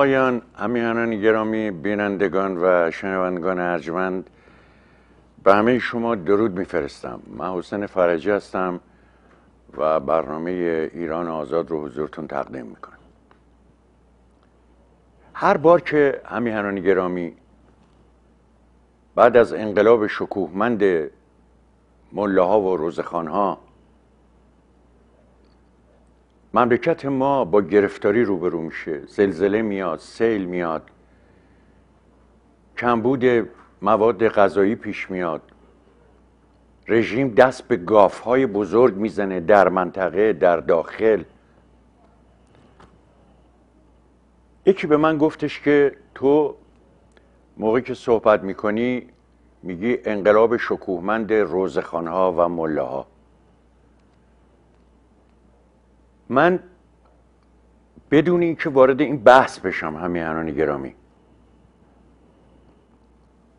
آقایان، همیهنان گرامی، بینندگان و شنوندگان ارجمند، به همه شما درود میفرستم. من حسین فرجی هستم و برنامه ایران آزاد رو حضورتون تقدیم میکنم. هر بار که همیهنان گرامی بعد از انقلاب شکوهمند ملاها و روزخوانها مملکت ما با گرفتاری روبرو میشه، زلزله میاد، سیل میاد، کمبود مواد غذایی پیش میاد، رژیم دست به گافهای بزرگ میزنه در منطقه، در داخل. یکی به من گفتش که تو موقعی که صحبت میکنی میگی انقلاب شکوهمند روزخوانها و ملاها. من بدون اینکه وارد این بحث بشم همیهنان گرامی،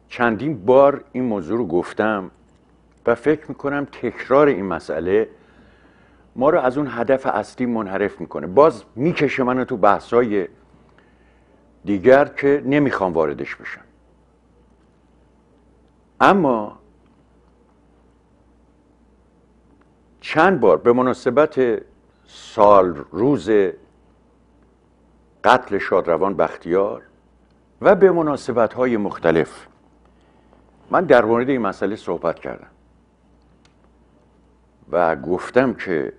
چندین بار این موضوع رو گفتم و فکر میکنم تکرار این مسئله ما رو از اون هدف اصلی منحرف میکنه. باز میکشه منو تو بحثای دیگر که نمیخوام واردش بشم. اما چند بار به مناسبت سال روز قتل شادروان بختیار و به مناسبت‌های مختلف من در مورد این مسئله صحبت کردم و گفتم که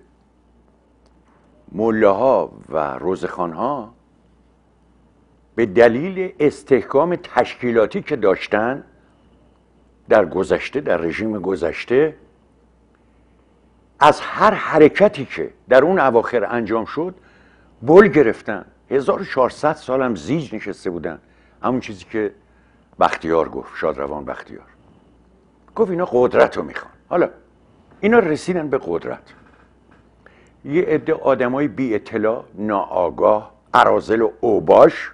ملاها و روزخوانها به دلیل استحکام تشکیلاتی که داشتن در گذشته، در رژیم گذشته، از هر حرکتی که در اون اواخر انجام شد بل گرفتن. 1400 سال هم زیج نشسته بودن. همون چیزی که بختیار گفت، شادروان بختیار گفت اینا قدرت رو میخوان. حالا اینا رسیدن به قدرت، یه عده آدمای بی اطلاع، ناآگاه، اراذل و اوباش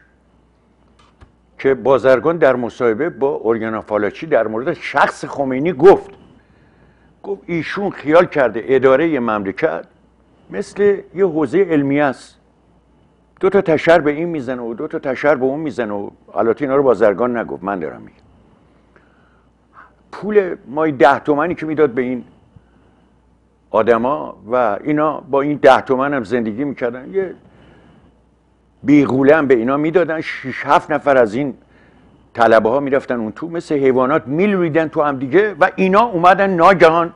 که بازرگان در مصاحبه با اورگانا فالاچی در مورد شخص خمینی گفت ایشون خیال کرده اداره مملکت مثل یه حوزه علمیه است، 2 تا تشر به این میزنه و 2 تا تشر به اون میزنه و البته اینا رو بازرگان نگفت، من دارم میگم. پول مای 10 تومنی که میداد به این آدما و اینا با این 10 تومن هم زندگی میکردن، یه بیغوله هم به اینا میدادن. 6-7 نفر از این طلبه ها میرفتن اون تو مثل حیوانات میلویدن تو هم دیگه و اینا اومدن ناگهان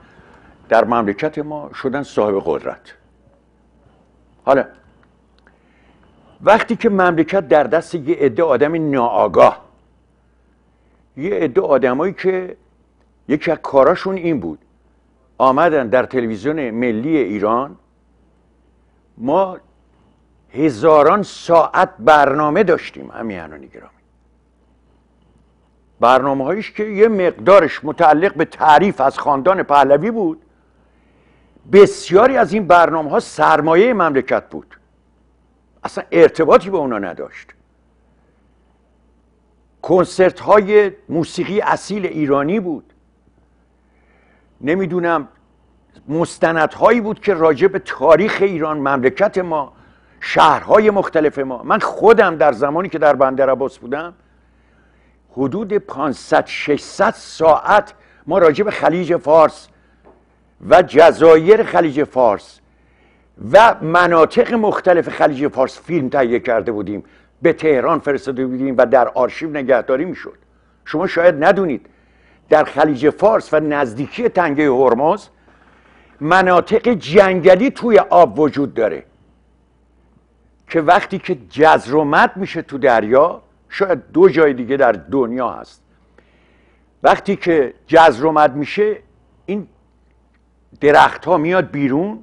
در مملکت ما شدن صاحب قدرت. حالا وقتی که مملکت در دست یه عده آدم ناآگاه، یه عده آدمایی که یکی از کاراشون این بود آمدن در تلویزیون ملی ایران، ما هزاران ساعت برنامه داشتیم همیهنان گرامی، برنامه هایش که یه مقدارش متعلق به تعریف از خاندان پهلوی بود، بسیاری از این برنامه ها سرمایه مملکت بود، اصلا ارتباطی با اونا نداشت. کنسرت های موسیقی اصیل ایرانی بود، نمیدونم مستندهایی بود که راجع به تاریخ ایران، مملکت ما، شهرهای مختلف ما. من خودم در زمانی که در بندرعباس بودم حدود 500-600 ساعت ما راجع به خلیج فارس و جزایر خلیج فارس و مناطق مختلف خلیج فارس فیلم تهیه کرده بودیم، به تهران فرستاده بودیم و در آرشیو نگهداری میشد. شما شاید ندونید در خلیج فارس و نزدیکی تنگه هرمز مناطق جنگلی توی آب وجود داره که وقتی که جزر و مد میشه تو دریا، شاید 2 جای دیگه در دنیا هست، وقتی که جزر و مد میشه این درخت ها میاد بیرون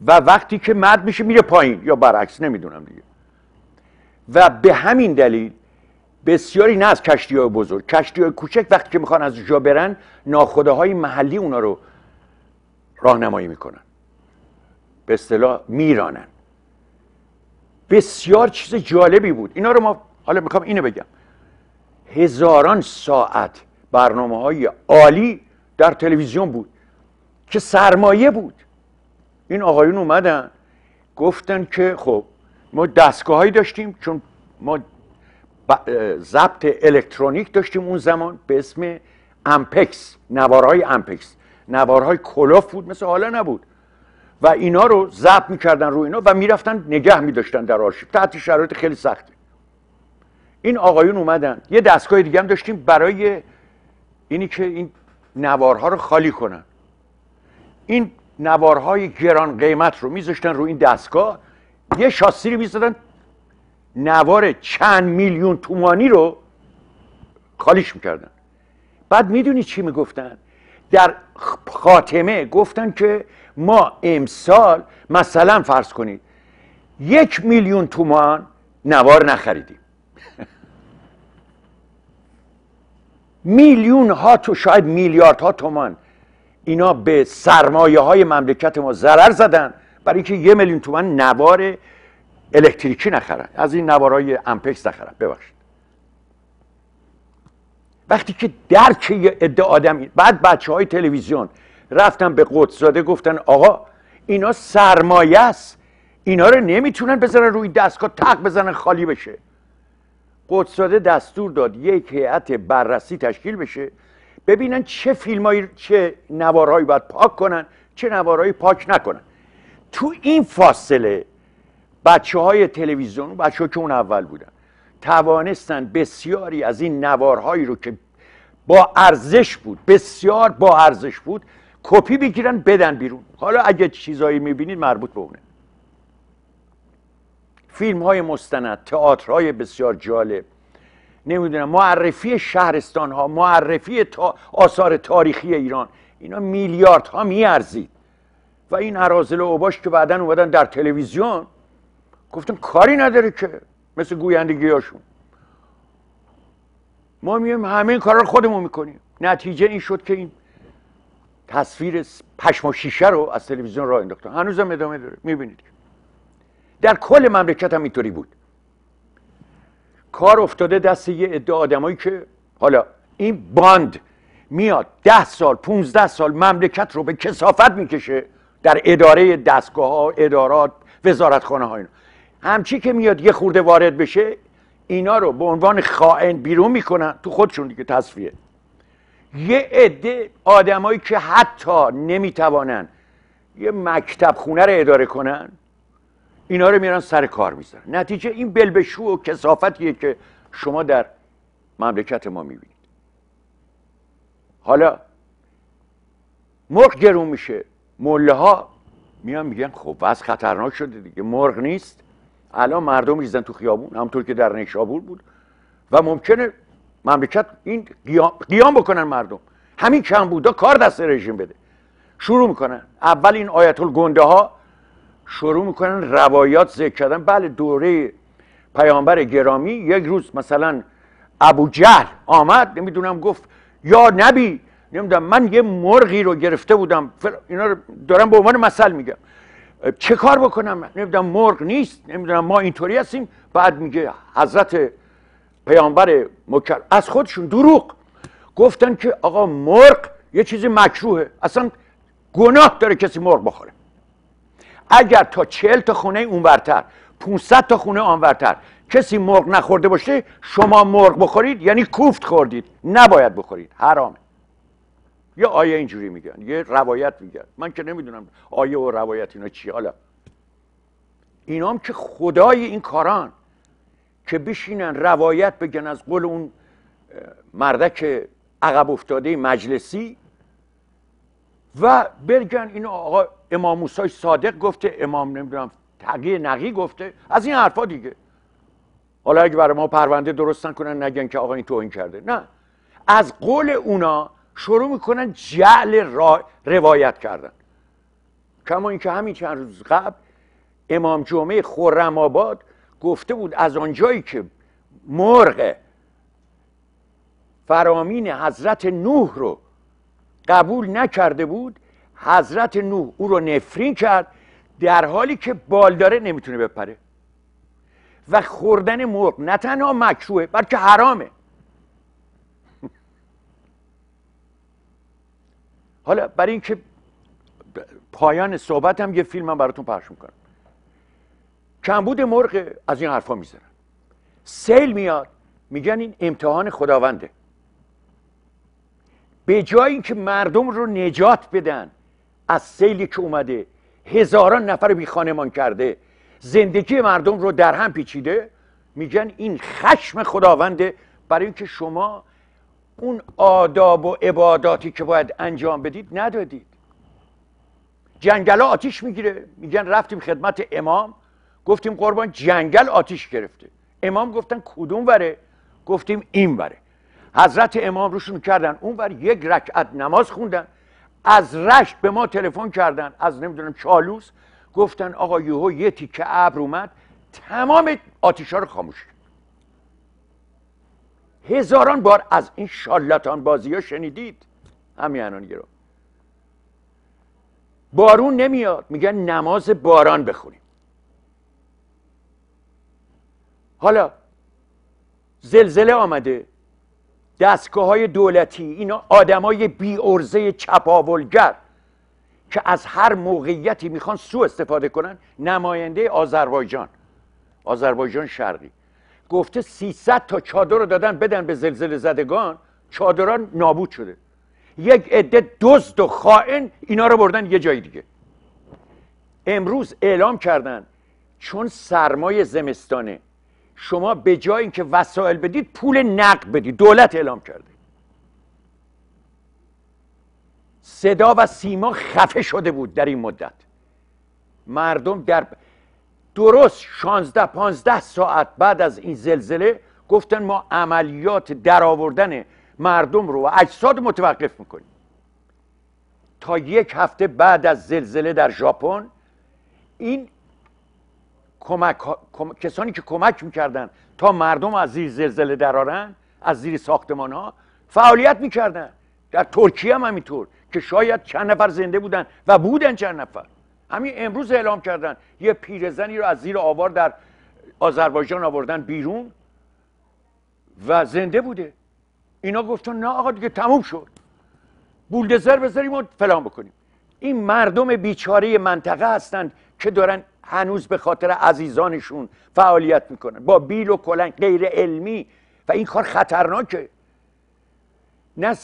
و وقتی که مد میشه میره پایین یا برعکس، نمیدونم دیگه. و به همین دلیل بسیاری، نه از کشتی های بزرگ، کشتی های کوچک وقتی که میخوان از جا برن ناخودهای محلی اونا رو راهنمایی میکنن، به اصطلاح میرانن. بسیار چیز جالبی بود. اینا رو ما حالا میخوام اینو بگم، هزاران ساعت برنامه های عالی در تلویزیون بود که سرمایه بود. این آقایون اومدن گفتن که خب ما دستگاهایی داشتیم، چون ما ضبط الکترونیک داشتیم اون زمان به اسم امپکس، نوارهای امپکس، نوارهای کلوف بود مثل حالا نبود و اینا رو ضبط میکردن روی اینا و میرفتن نگه میداشتن در آرشیو تحت شرایط خیلی سختی. این آقایون اومدن یه دستگاه دیگه هم داشتیم برای اینی که این نوارها رو خالی کنن. این نوارهای گران قیمت رو میذاشتن روی این دستگاه، یه شاسی رو میزدن نوار چند میلیون تومانی رو خالیش میکردن. بعد میدونی چی میگفتن؟ در خاتمه گفتن که ما امسال مثلا فرض کنید 1 میلیون تومان نوار نخریدیم. میلیون ها تو شاید میلیاردها تومان اینا به سرمایه های مملکت ما ضرر زدن برای اینکه 1 میلیون تومان نوار الکتریکی نخرن، از این نوارهای امپکس نخرن. ببخشید وقتی که درک یه عده آدمی، بعد بچه های تلویزیون رفتن به قدسزاده گفتن آقا اینا سرمایه است، اینا رو نمیتونن بذارن روی دستگاه تق بزنن خالی بشه. قدسزاده دستور داد یک هیئت بررسی تشکیل بشه ببینن چه فیلمایی، چه نوارهایی باید پاک کنن، چه نوارهایی پاک نکنن. تو این فاصله بچه های تلویزیون، بچه ها که اون اول بودن، توانستن بسیاری از این نوارهایی رو که با ارزش بود، بسیار با ارزش بود، کپی بگیرن بدن بیرون. حالا اگه چیزایی میبینید مربوط به اونه. فیلم های مستند، تئاترهای بسیار جالب، نمیدونم معرفی شهرستان ها، معرفی آثار تاریخی ایران، اینا میلیاردها میارزید. و این اراذل و اوباش که بعدن اومدن در تلویزیون گفتن کاری نداره که، مثل گویندگی هاشون ما میایم همه این کارا رو خودمون میکنیم. نتیجه این شد که این تصویر پشم و شیشه رو از تلویزیون راه انداختن. هنوزم ادامه داره، میبینید در کل مملکت هم اینطوری بود. کار افتاده دست یه عده آدمایی که حالا این باند میاد 10 سال 15 سال مملکت رو به کثافت میکشه در اداره دستگاه ها، ادارات، وزارتخانه ها. اینا همچی که میاد یه خورده وارد بشه اینا رو به عنوان خائن بیرون میکنن تو خودشون دیگه تصفیه. یه عده آدمایی که حتی نمیتوانن یه مکتب خونه رو اداره کنن اینا رو میارن سر کار میذارن. نتیجه این بلبشو و کثافتیه که شما در مملکت ما میبینید. حالا مرغ گرون میشه، مله ها میان میگن خب وضع خطرناک شده دیگه، مرغ نیست. الان مردم ریزن تو خیابون همونطور که در نیشابور بود و ممکنه مملکت این قیام بکنن. مردم همین کمبودا کار دست رژیم بده، شروع میکنن. اول این آیت الگنده ها شروع میکنن روایات ذکر کردن. بله دوره پیامبر گرامی یک روز مثلا ابو جهل آمد نمیدونم گفت یا نبی نمیدونم من یه مرغی رو گرفته بودم، اینا رو دارم به عنوان مثل میگم، چه کار بکنم؟ نمیدونم مرغ نیست، نمیدونم ما اینطوری هستیم. بعد میگه حضرت پیامبر مکرم از خودشون دروغ گفتن که آقا مرغ یه چیزی مکروهه، اصلا گناه داره کسی مرغ بخوره. اگر تا 40 تا خونه اونورتر 500 تا خونه آنورتر کسی مرغ نخورده باشه شما مرغ بخورید یعنی کوفت خوردید، نباید بخورید، حرامه. یه آیه اینجوری میگن، یه روایت میگن، من که نمیدونم آیه و روایت اینا چی. حالا اینا هم که خدای این کاران که بشینن روایت بگن از قول اون مردک عقب افتاده مجلسی و بگن اینو آقا امام موسی صادق گفته، امام نمیدونم تقی نقی گفته، از این حرفا دیگه. حالا اگه برای ما پرونده درستن کنن نگن که آقا این توهین کرده، نه، از قول اونا شروع میکنن جعل روایت کردن. کما اینکه همین چند روز قبل امام جمعه خرم آباد گفته بود از آنجایی که مرغ فرامین حضرت نوح رو قبول نکرده بود، حضرت نوح او رو نفرین کرد، در حالی که بال داره نمیتونه بپره. و خوردن مرغ نه تنها مکروهه بلکه حرامه. حالا برای اینکه پایان صحبتم یه فیلم هم براتون پخش میکنم. کمبود مرغ از این حرفا میذارن. سیل میاد، میگن این امتحان خداونده. به جای اینکه مردم رو نجات بدن از سیلی که اومده، هزاران نفر بی خانمان کرده، زندگی مردم رو در هم پیچیده، میگن این خشم خداونده برای اینکه شما اون آداب و عباداتی که باید انجام بدید ندادید. جنگل آتیش میگیره، میگن رفتیم خدمت امام، گفتیم قربان جنگل آتیش گرفته. امام گفتن کدوم وره؟ گفتیم این وره. حضرت امام روشون کردن اون ور، یک رکعت نماز خوندن. از رشت به ما تلفن کردن، از نمیدونم چالوس، گفتن آقا یهو یه تیکه ابر اومد تمام آتیشا رو خاموش کرد. هزاران بار از این شالاتان بازی ها شنیدید. همیانان گرام، بارون نمیاد، میگن نماز باران بخونیم. حالا زلزله آمده، دستگاه های دولتی، اینا آدمای بی ارزه چپاولگر که از هر موقعیتی میخوان سوء استفاده کنن. نماینده آذربایجان شرقی گفته 300 تا چادر رو دادن بدن به زلزله زدگان، چادران نابود شده. یک عده دزد و خائن اینا رو بردن یه جای دیگه. امروز اعلام کردن چون سرمای زمستانه، شما به جای اینکه وسایل بدید پول نقد بدید. دولت اعلام کرده. صدا و سیما خفه شده بود در این مدت. مردم در درست 16-15 ساعت بعد از این زلزله گفتن ما عملیات درآوردن مردم رو و اجساد متوقف میکنیم. تا یک هفته بعد از زلزله در ژاپن این کسانی که کمک میکردن تا مردم از زیر زلزله درارن، از زیر ساختمان ها فعالیت میکردن. در ترکیه هم همینطور که شاید چند نفر زنده بودن و بودن چند نفر. همین امروز اعلام کردن یه پیرزنی رو از زیر آوار در آذربایجان آوردن بیرون و زنده بوده. اینا گفتن نه آقا دیگه تموم شد، بولدزر بذاریم و فلان بکنیم. این مردم بیچاره منطقه هستند که دارن هنوز به خاطر عزیزانشون فعالیت میکنن با بیل و کلنگ غیر علمی و این کار خطرناکه. نه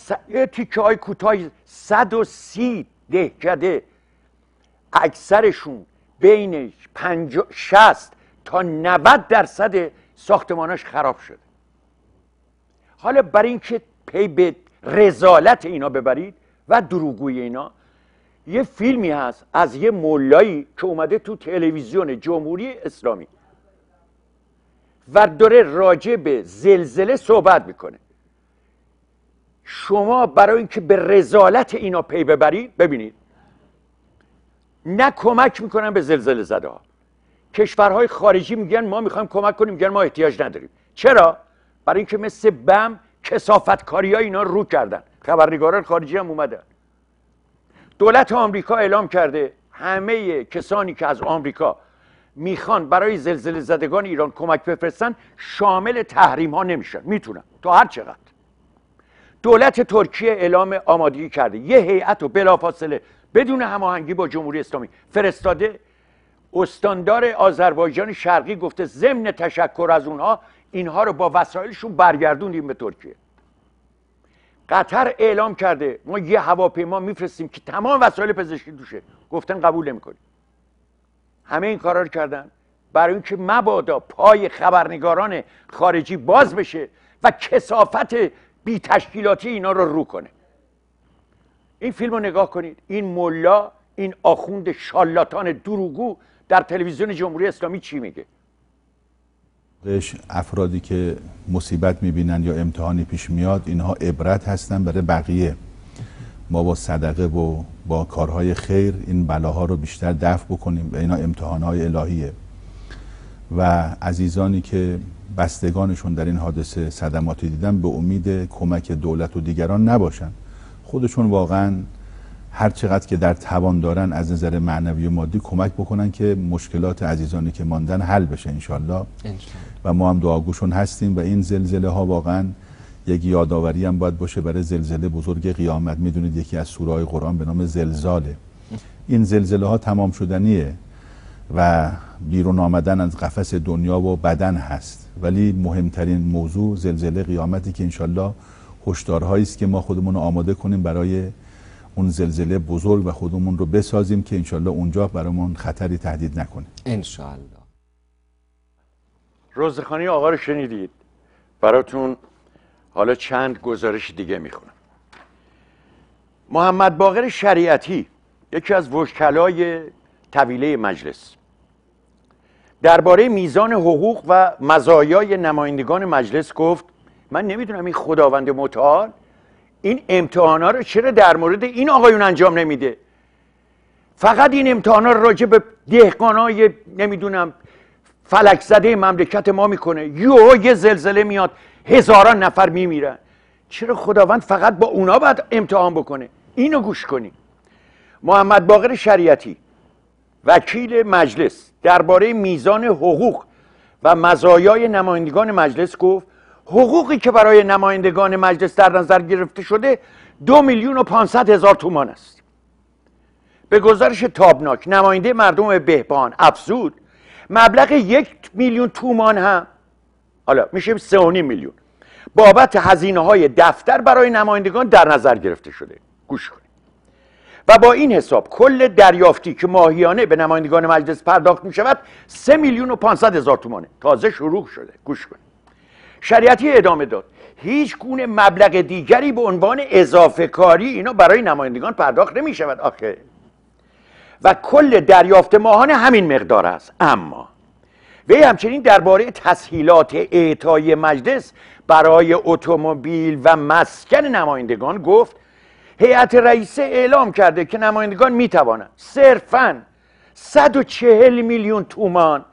تیکه های کوتاهی 130 دهکده اکثرشون بین 60 تا 90% ساختماناش خراب شده. حالا برای اینکه پی به رذالت اینا ببرید و دروغگویی اینا، یه فیلمی هست از یه مولایی که اومده تو تلویزیون جمهوری اسلامی و داره راجع به زلزله صحبت میکنه. شما برای اینکه به رذالت اینا پی ببرید، ببینید نه کمک میکنن به زلزله زده ها. کشورهای خارجی میگن ما میخوایم کمک کنیم، میگن ما احتیاج نداریم. چرا؟ برای اینکه مثل بم کثافتکاری ها اینا رو کردن. خبرنگاران خارجی هم اومدن. دولت آمریکا اعلام کرده همه کسانی که از آمریکا میخوان برای زلزله زدگان ایران کمک بفرستن شامل تحریم ها نمیشن، میتونن تا هر چقدر. دولت ترکیه اعلام آمادگی کرده، یه هیئت رو بلافاصله بدون هماهنگی با جمهوری اسلامی فرستاده. استاندار آذربایجان شرقی گفته ضمن تشکر از اونها اینها رو با وسایلشون برگردوندیم به ترکیه. قطر اعلام کرده ما یه هواپیما میفرستیم که تمام وسایل پزشکی توشه. گفتن قبول نمیکنیم. همه این کارا رو کردن برای اینکه مبادا پای خبرنگاران خارجی باز بشه و کثافت بی تشکیلاتی اینا رو کنه. این فیلم رو نگاه کنید. این ملا، این آخوند شالاتان دروغگو در تلویزیون جمهوری اسلامی چی میگه؟ افرادی که مصیبت میبینن یا امتحانی پیش میاد اینها عبرت هستن برای بقیه. ما با صدقه و با کارهای خیر این بلاها رو بیشتر دفع بکنیم و اینا امتحانهای الهیه. و عزیزانی که بستگانشون در این حادثه صدماتی دیدن به امید کمک دولت و دیگران نباشن. خودشون واقعا هر چقدر که در توان دارن از نظر معنوی و مادی کمک بکنن که مشکلات عزیزانی که ماندن حل بشه انشالله. و ما هم دعاگوشون هستیم و این زلزله ها واقعا یک یادآوری هم باید باشه برای زلزله بزرگ قیامت. میدونید یکی از سوره های قرآن به نام زلزاله. این زلزله ها تمام شدنیه و بیرون آمدن از قفس دنیا و بدن هست، ولی مهمترین موضوع زلزله قیامتی که انشالله هشدارهایی است که ما خودمون رو آماده کنیم برای اون زلزله بزرگ و خودمون رو بسازیم که انشالله اونجا برامون خطری تهدید نکنه انشالله. روزخوانی آقا رو شنیدید، براتون حالا چند گزارش دیگه میخونم. محمد باقر شریعتی، یکی از وکلای طویله مجلس، درباره میزان حقوق و مزایای نمایندگان مجلس گفت من نمیدونم این خداوند متعال این امتحانا رو چرا در مورد این آقایون انجام نمیده، فقط این امتحانا رو راجع به دهقانای نمیدونم فلک زده مملکت ما میکنه، یه زلزله میاد هزاران نفر میمیرن، چرا خداوند فقط با اونا باید امتحان بکنه؟ اینو گوش کنی. محمد باقر شریعتی، وکیل مجلس، درباره میزان حقوق و مزایای نمایندگان مجلس گفت حقوقی که برای نمایندگان مجلس در نظر گرفته شده 2,500,000 تومان است. به گزارش تابناک نماینده مردم بهبان افزود مبلغ 1,000,000 تومان هم، حالا میشه 3,5 میلیون، بابت هزینه‌های دفتر برای نمایندگان در نظر گرفته شده. گوش کنید. و با این حساب کل دریافتی که ماهیانه به نمایندگان مجلس پرداخت می شود 3,500,000 تومانه. تازه شروع شده. گوش کنید. شریعتی ادامه داد هیچ گونه مبلغ دیگری به عنوان اضافه کاری اینا برای نمایندگان پرداخت نمی شود آخه، و کل دریافت ماهانه همین مقدار است. اما وی همچنین درباره تسهیلات اعطای مجلس برای اتومبیل و مسکن نمایندگان گفت هیئت رئیسه اعلام کرده که نمایندگان می توانند صرفاً 140 میلیون تومان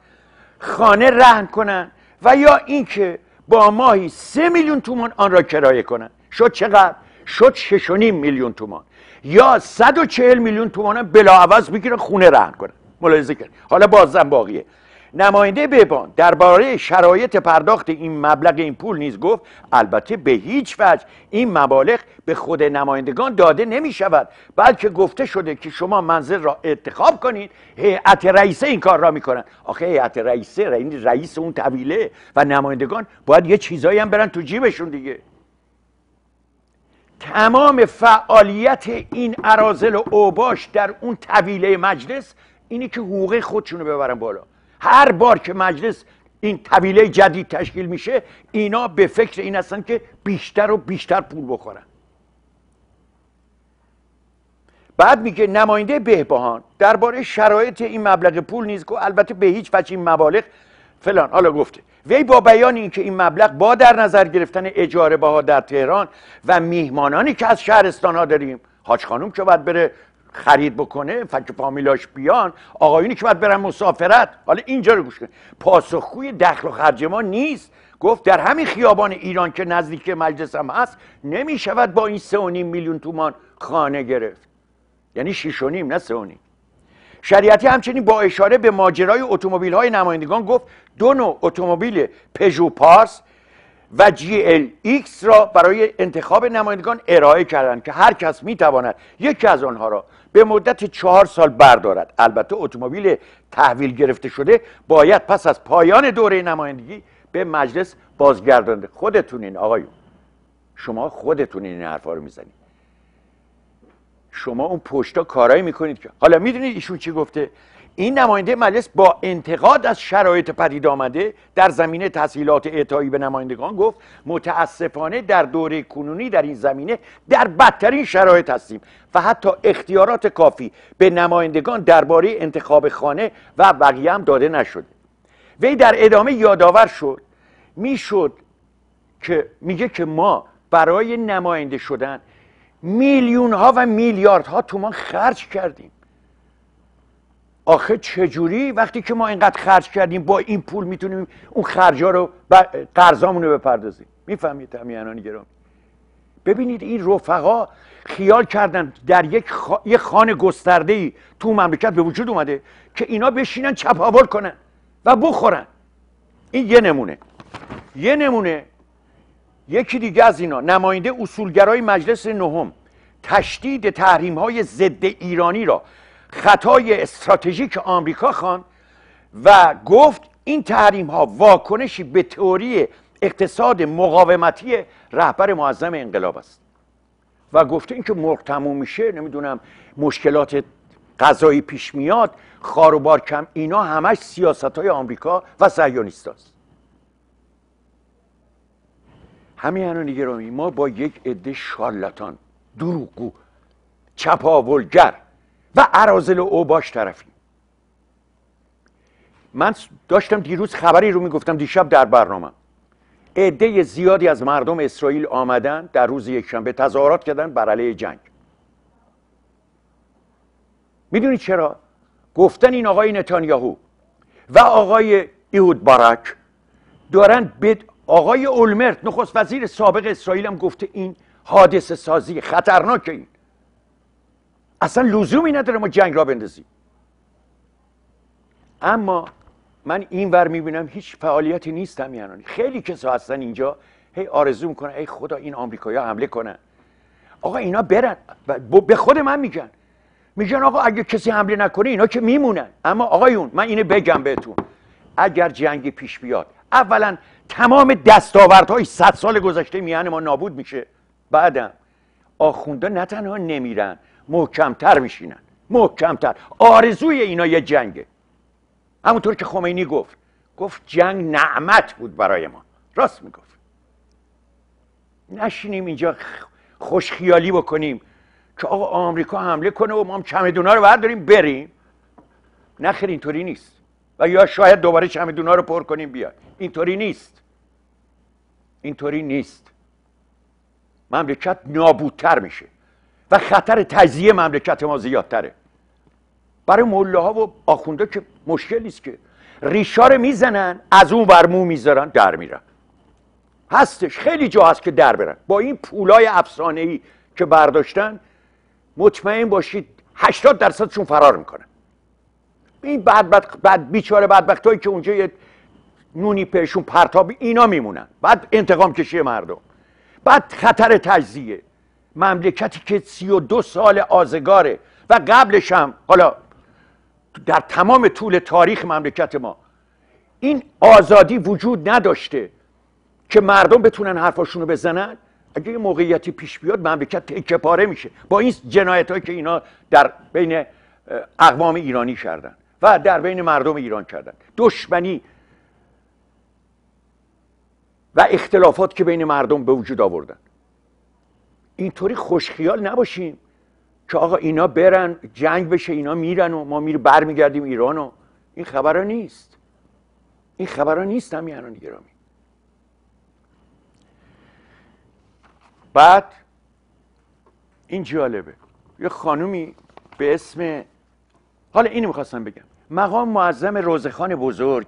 خانه رهن کنند و یا اینکه با ماهی 3 میلیون تومان آن را کرایه کنند. شد چقدر؟ شد 6.5 میلیون تومان. یا 140 میلیون تومان بلاعوض بگیرن خونه رهن کنن. ملاحظه کنید. حالا بازم باقیه. نماینده بهبان درباره شرایط پرداخت این مبلغ این پول نیز گفت البته به هیچ وجه این مبالغ به خود نمایندگان داده نمی شود، بلکه گفته شده که شما منزل را انتخاب کنید، هیئت رئیسه این کار را می کنند. آخه هیئت رئیسه رئیس اون طویله و نمایندگان باید یه چیزایی هم برن تو جیبشون دیگه. تمام فعالیت این اراذل و اوباش در اون طویله مجلس اینی که حقوق خودشونو ببرن بالا. هر بار که مجلس این طویله جدید تشکیل میشه اینا به فکر این هستن که بیشتر و بیشتر پول بخورن. بعد میگه نماینده بهبهان درباره شرایط این مبلغ پول نیز گفت البته به هیچ وجه این مبالغ فلان. حالا گفته وی با بیان اینکه این مبلغ با در نظر گرفتن اجاره بها در تهران و میهمانانی که از شهرستان ها داریم، حاج خانم که باید بره خرید بکنه، فک فامیلاش بیان، آقایونی که باید برن مسافرت، حالا اینجا رو گوش کنید، پاسخگوی دخل و خرج ما نیست. گفت در همین خیابان ایران که نزدیک مجلس هم هست نمی شود با این 3.5 میلیون تومان خانه گرفت. یعنی 6.5 نه 3.5. شریعتی همچنین با اشاره به ماجرای اتومبیل های نمایندگان گفت 2 نوع اتومبیل پژو پارس و GLX را برای انتخاب نمایندگان ارائه کردند که هر کس میتواند یکی از آنها را به مدت 4 سال بردارد. البته اتومبیل تحویل گرفته شده باید پس از پایان دوره نمایندگی به مجلس بازگردانده. خودتونین آقایون، شما خودتونین این حرفا رو میزنید، شما اون پشتا کارایی میکنید که حالا میدونید ایشون چی گفته. این نماینده مجلس با انتقاد از شرایط پدید آمده در زمینه تسهیلات اعطایی به نمایندگان گفت متاسفانه در دوره کنونی در این زمینه در بدترین شرایط هستیم و حتی اختیارات کافی به نمایندگان درباره انتخاب خانه و بقیه هم داده نشده. وی در ادامه یادآور شد میگه که ما برای نماینده شدن میلیون ها و میلیاردها تومان خرج کردیم. آخه چجوری وقتی که ما اینقدر خرج کردیم با این پول میتونیم اون خرجا رو قرضامون رو بپردازیم؟ میفهمید همیهنان گرامی؟ ببینید این رفقا خیال کردن در یک خانه گسترده‌ای تو مملکت به وجود اومده که اینا بشینن چپاول کنن و بخورن. این یه نمونه. یکی دیگه از اینا نماینده اصولگرای مجلس نهم تشدید تحریم‌های ضد ایرانی را خطای استراتژیک آمریکا خواند و گفت این تحریم ها واکنشی به تئوری اقتصاد مقاومتی رهبر معظم انقلاب است و گفته این که مرغ تموم میشه، نمیدونم مشکلات غذایی پیش میاد، خار و بار کم، اینا همش سیاست های آمریکا و صهیونیست هست. همین گرامی، ما با یک عده شارلاتان، دروغگو، چپاولگر و اراذل اوباش طرفیم. من داشتم دیروز خبری رو میگفتم، دیشب در برنامه عده زیادی از مردم اسرائیل آمدن در روز یکشنبه تظاهرات کردن بر علیه جنگ. میدونید چرا؟ گفتن این آقای نتانیاهو و آقای ایهود باراک دارن به آقای اولمرت نخست وزیر سابق اسرائیل هم گفته این حادثه سازی خطرناکه، این اصلا لزومی نداره ما جنگ را بندازیم. اما من این ور میبینم هیچ فعالیتی نیست. همیانانی خیلی کسا هستن اینجا هی آرزو میکنن ای خدا این آمریکایی‌ها حمله کنن. آقا اینا برن، به خود من میگن آقا اگه کسی حمله نکنه اینا که میمونن. اما آقایون من اینو بگم بهتون، اگر جنگی پیش بیاد اولا تمام دستاوردهای 100 سال گذشته میان ما نابود میشه، بعدم آخوندا نه تنها نمیرن، محکمتر میشینن، محکمتر. آرزوی اینا یه جنگه، همونطور که خمینی گفت جنگ نعمت بود برای ما. راست میگفت. نشینیم اینجا خوشخیالی بکنیم که آقا آمریکا حمله کنه و ما هم چمدونا رو برداریم بریم. نخیر، اینطوری نیست. و یا شاید دوباره چمدونا رو پر کنیم بیاد. اینطوری نیست. اینطوری نیست. مملکت نابودتر میشه و خطر تجزیه مملکت ما زیادتره. برای ملاها و آخونده که مشکل نیست که ریشا رو میزنن، از اون ورمو میذارن در میرن. هستش، خیلی جا هست که در برن. با این پولای افسانه‌ای که برداشتن مطمئن باشید 80% فرار میکنن. این بیچاره بدبختایی که اونجا یه نونی پهشون پرتاب اینا میمونن، بعد انتقام کشی مردم، بعد خطر تجزیه. مملکتی که 32 سال آزگاره و قبلش هم، حالا در تمام طول تاریخ مملکت ما این آزادی وجود نداشته که مردم بتونن حرفاشونو بزنن. اگه یه موقعیتی پیش بیاد مملکت تکه پاره میشه با این جنایتایی که اینا در بین اقوام ایرانی کردن و در بین مردم ایران کردن، دشمنی و اختلافات که بین مردم به وجود آوردن. اینطوری خوشخیال نباشیم که آقا اینا برن جنگ بشه، اینا میرن و ما برمیگردیم ایران و این خبرها نیست. این خبرها نیست همیهنان گرامی. بعد این جالبه، یه خانومی به اسم، حالا اینو میخواستم بگم، مقام معظم روزخان بزرگ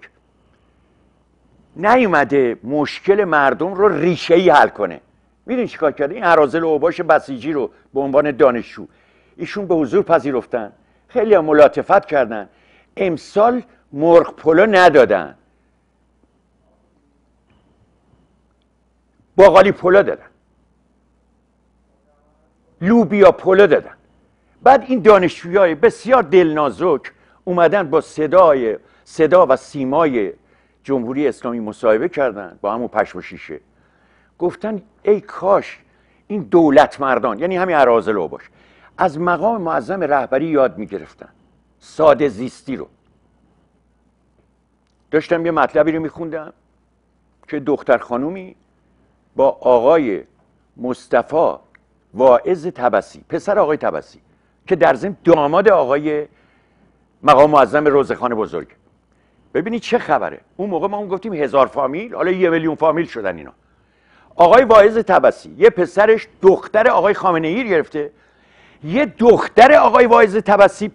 نیومده مشکل مردم رو ریشه‌ای حل کنه. میدونی چیکار کرده؟ این اراذل اوباش بسیجی رو به عنوان دانشجو ایشون به حضور پذیرفتن، خیلی هم ملاطفت کردن. امسال مرغ پلو ندادن، باقالی پلو دادن، لوبیا پلو دادن. بعد این دانشجویای بسیار دلنازک اومدن با صدا و سیمای جمهوری اسلامی مصاحبه کردن با همون پشم و شیشه. گفتن ای کاش این دولت مردان، یعنی همین اراذل اوباش، از مقام معظم رهبری یاد میگرفتن، ساده زیستی رو. داشتم یه مطلبی رو میخوندم که دختر خانومی با آقای مصطفی واعظ طبسی، پسر آقای طبسی که در ضمن داماد آقای مقام معظم روزخان بزرگ، ببینید چه خبره. اون موقع ما گفتیم 1000 فامیل، حالا 1 میلیون فامیل شدن اینا. آقای واعظ طبسی یه پسرش دختر آقای خامنه ای گرفته، یه دختر آقای واعظ طبسی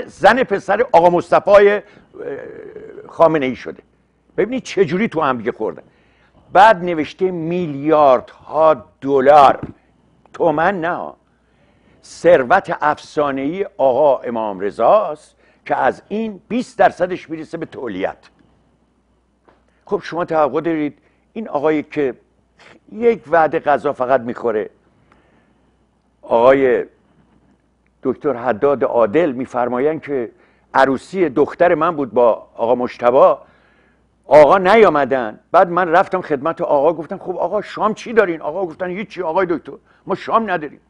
زن پسر آقا مصطفی خامنه ای شده. ببینید چه جوری تو هم دیگه خوردن. بعد نوشته میلیاردها دلار، تومن نه، ثروت افسانه‌ای آقا امام رضاست که از این 20% میرسه به تولیت. خب شما توقع دارید این آقایی که یک وعده غذا فقط میخوره، آقای دکتر حداد عادل میفرمایند که عروسی دختر من بود با آقا مجتبی، آقا نیامدن. بعد من رفتم خدمت آقا، گفتم خب آقا شام چی دارین؟ آقا گفتن هیچی آقای دکتر، ما شام نداریم.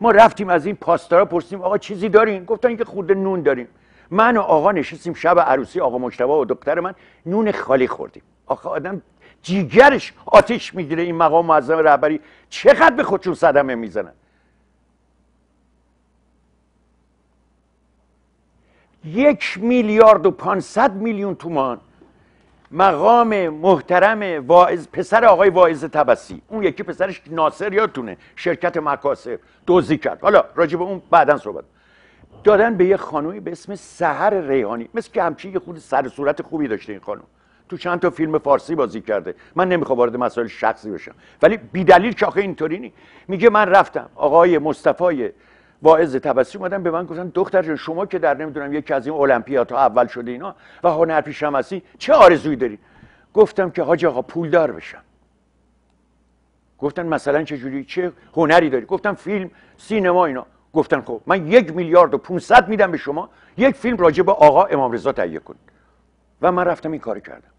ما رفتیم از این پاسدارا پرسیدیم آقا چیزی دارین؟ گفتن که خورده نون داریم. من و آقا نشستیم شب عروسی آقا مجتبی و دختر من، نون خالی خوردیم. آخه آدم جیگرش آتش میگیره. این مقام معظم رهبری چقدر به خودشون صدمه میزنن. 1,500,000,000 تومان مقام محترم واعظ، پسر آقای واعظ طبسی، اون یکی پسرش ناصر یادتونه شرکت مکاسب دزدی کرد، حالا راجع به اون بعداً صحبت، دادن به یه خانومی به اسم سحر ریحانی. مثل که همچین یه خود سر صورت خوبی داشته این خانم، تو چند تا فیلم فارسی بازی کرده. من نمیخوام وارد مسائل شخصی بشم، ولی بی‌دلیل که آخه اینطوری نی. میگه من رفتم آقای مصطفی واعظ طبسی اومدن به من گفتن دختر جان شما که در نمیدونم یکی از این المپیادها اول شده اینا و هنرپیشه هم هستی، چه آرزویی داری؟ گفتم که حاج آقا پولدار بشم. گفتن مثلا چه جوری، چه هنری داری؟ گفتم فیلم، سینما اینا. گفتن خب من 1,500,000,000 میدم به شما یک فیلم راجع به آقا امام رضا تهیه کنید. و من رفتم این کارو کردم.